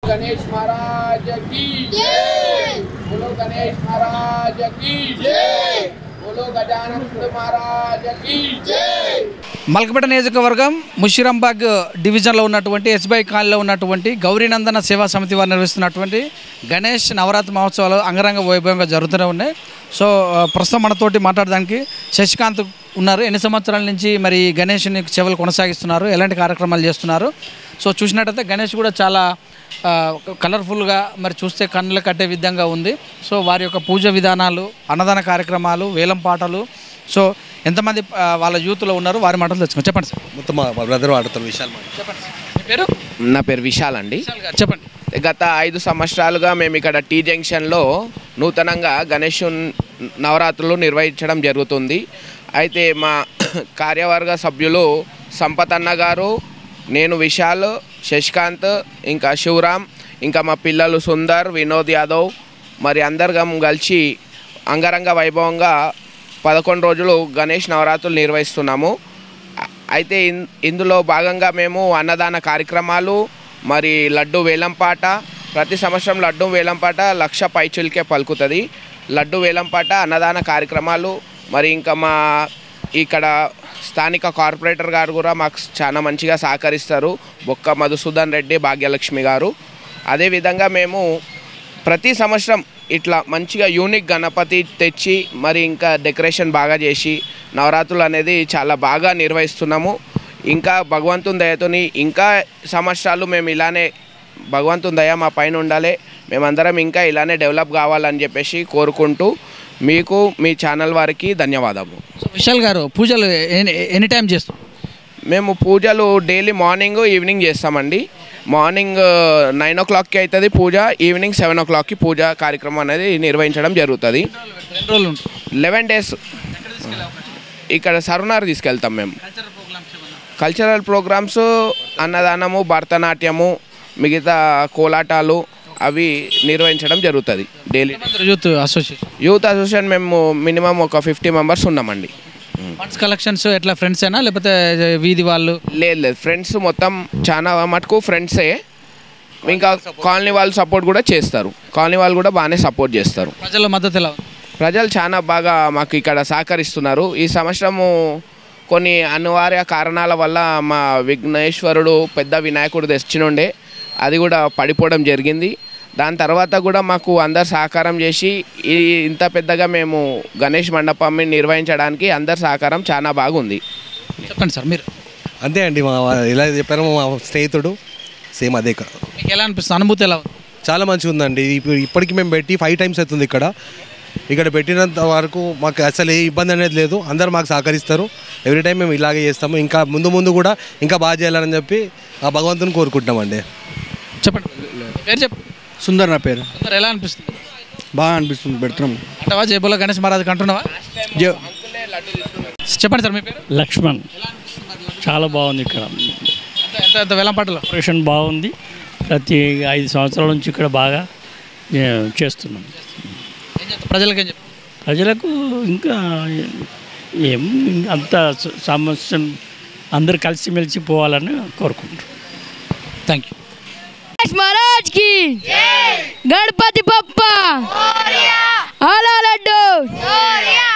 गणेश महाराज की जय। बोलो गणेश महाराज की जय। बोलो गजानन महाराज की जय। మల్కపేట నియోజకవర్గం ముషిరాంబాగ్ డివిజన్లో ఉన్నటువంటి ఎస్బీఐ కాలనీలో ఉన్నటువంటి గౌరీనందన సేవా సమితి వారు నిర్వహిస్తున్నటువంటి గణేష్ నవరాత్రి మహోత్సవాలు అంగరంగ వైభవంగా జరుగుతూనే ఉన్నాయి. సో ప్రస్తుతం మనతోటి మాట్లాడడానికి శశికాంత్ ఉన్నారు. ఎన్ని సంవత్సరాల నుంచి మరి గణేష్ని సేవలు కొనసాగిస్తున్నారు, ఎలాంటి కార్యక్రమాలు చేస్తున్నారు? సో చూసినట్టయితే గణేష్ కూడా చాలా కలర్ఫుల్గా మరి చూస్తే కన్నులు కట్టే విధంగా ఉంది. సో వారి యొక్క పూజ విధానాలు, అన్నదాన కార్యక్రమాలు, వేలం పాటలు, సో ఎంతమంది వాళ్ళ యూత్లో ఉన్నారు వారి మాటలు తెచ్చుకోండి. చెప్పండి సార్. మొత్తం మా బ్రదర్ వాడుతారు విశాల్. చెప్పండి సార్. మీ పేరు? నా పేరు విశాల్ అండి. చెప్పండి. గత 5 సంవత్సరాలుగా మేము ఇక్కడ టీ జంక్షన్లో నూతనంగా గణేష్ నవరాత్రులు నిర్వహించడం జరుగుతుంది. అయితే మా కార్యవర్గ సభ్యులు సంపత్ అన్న గారు, నేను విశాల్, శశికాంత్, ఇంకా శివరామ్, ఇంకా మా పిల్లలు సుందర్, వినోద్ యాదవ్, మరి అందరం కలిసి అంగరంగ వైభవంగా 11 రోజులు గణేష్ నవరాత్రులు నిర్వహిస్తున్నాము. అయితే ఇందులో భాగంగా మేము అన్నదాన కార్యక్రమాలు, మరి లడ్డు వేలంపాట, ప్రతి సంవత్సరం లడ్డు వేలంపాట 1,00,000 పైచులకే పలుకుతుంది. లడ్డు వేలంపాట, అన్నదాన కార్యక్రమాలు, మరి ఇంకా మా ఇక్కడ స్థానిక కార్పొరేటర్ గారు కూడా మాకు చాలా మంచిగా సహకరిస్తారు, బొక్క మధుసూదన్ రెడ్డి, భాగ్యలక్ష్మి గారు. అదేవిధంగా మేము ప్రతి సంవత్సరం ఇట్లా మంచిగా యూనిక్ గణపతి తెచ్చి మరి ఇంకా డెకరేషన్ బాగా చేసి నవరాత్రులు అనేది చాలా బాగా నిర్వహిస్తున్నాము. ఇంకా భగవంతుని దయతోని ఇంకా సంవత్సరాలు మేము ఇలానే భగవంతుని దయ మా పైన ఉండాలి, మేమందరం ఇంకా ఇలానే డెవలప్ కావాలని చెప్పేసి కోరుకుంటూ మీకు మీ ఛానల్ వారికి ధన్యవాదాలు. విశాల్ గారు, పూజలు ఎనీ టైం చేస్తాం? మేము పూజలు డైలీ మార్నింగ్ ఈవినింగ్ చేస్తామండి. మార్నింగ్ 9 o'clockకి అవుతుంది పూజ, ఈవినింగ్ 7 o'clockకి పూజ కార్యక్రమం అనేది నిర్వహించడం జరుగుతుంది. 11 days ఇక్కడ సరునార్ తీసుకెళ్తాం మేము. కల్చరల్ ప్రోగ్రామ్స్, అన్నదానము, భరతనాట్యము, మిగతా కోలాటాలు అవి నిర్వహించడం జరుగుతుంది డైలీ. యూత్ అసోసియేషన్ మేము మినిమం ఒక 50 members ఉన్నామండి. ఫండ్స్ కలెక్షన్స్ ఎట్లా ఫ్రెండ్స్ అయినా లేకపోతే వీధి వాళ్ళు? లేదు, ఫ్రెండ్స్ మొత్తం చాలా మటుకు ఫ్రెండ్సే. ఇంకా కాలనీ వాళ్ళు సపోర్ట్ కూడా చేస్తారు, కాలనీ వాళ్ళు కూడా బాగానే సపోర్ట్ చేస్తారు. ప్రజల మద్దతు ఎలా? ప్రజలు చాలా బాగా మాకు ఇక్కడ సహకరిస్తున్నారు. ఈ సంవత్సరము కొన్ని అనివార్య కారణాల వల్ల మా విఘ్నేశ్వరుడు పెద్ద వినాయకుడు తెచ్చినుండే, అది కూడా పడిపోవడం జరిగింది. దాని తర్వాత కూడా మాకు అందరు సహకారం చేసి ఇంత పెద్దగా మేము గణేష్ మండపాన్ని నిర్వహించడానికి అందరు సహకారం చాలా బాగుంది. చెప్పండి సార్ మీరు. అంతే అండి, మా ఎలా చెప్పారో మా స్నేహితుడు సేమ్ అదే. మీకు ఎలా అనిపిస్తుంది, అనుభూతి ఎలా ఉంది? చాలా మంచిగా ఉందండి. ఇప్పటికి మేము పెట్టి 5 times అవుతుంది ఇక్కడ పెట్టినంత వరకు మాకు అసలు ఏ ఇబ్బంది అనేది లేదు. అందరూ మాకు సహకరిస్తారు. ఎవ్రీ టైం మేము ఇలాగే చేస్తాము. ఇంకా ముందు కూడా ఇంకా బాగా చేయాలని చెప్పి ఆ భగవంతుని కోరుకుంటున్నామండి. చెప్పండి పేరు. చెప్పు. సుందర్ నా పేరు. ఎలా అనిపిస్తుంది? బాగా అనిపిస్తుంది. పెడుతున్నాము అంటవా జేబులో గణేష్ మహారాజ్ అంటున్నావా? చెప్పండి సార్ మీ పేరు. లక్ష్మణ్. చాలా బాగుంది ఇక్కడ. ఎంత వేలంపాటలో ఆపరేషన్ బాగుంది. ప్రతి 5 సంవత్సరాల నుంచి ఇక్కడ బాగా చేస్తున్నాం. ప్రజలకు ఇంకా ఏం అంత సమస్య అందరు కలిసిమెలిసి పోవాలని కోరుకుంటున్నాం. Thank you. महाराज की जय। गणपति बप्पा मोरया। आला लड्डू मोरया।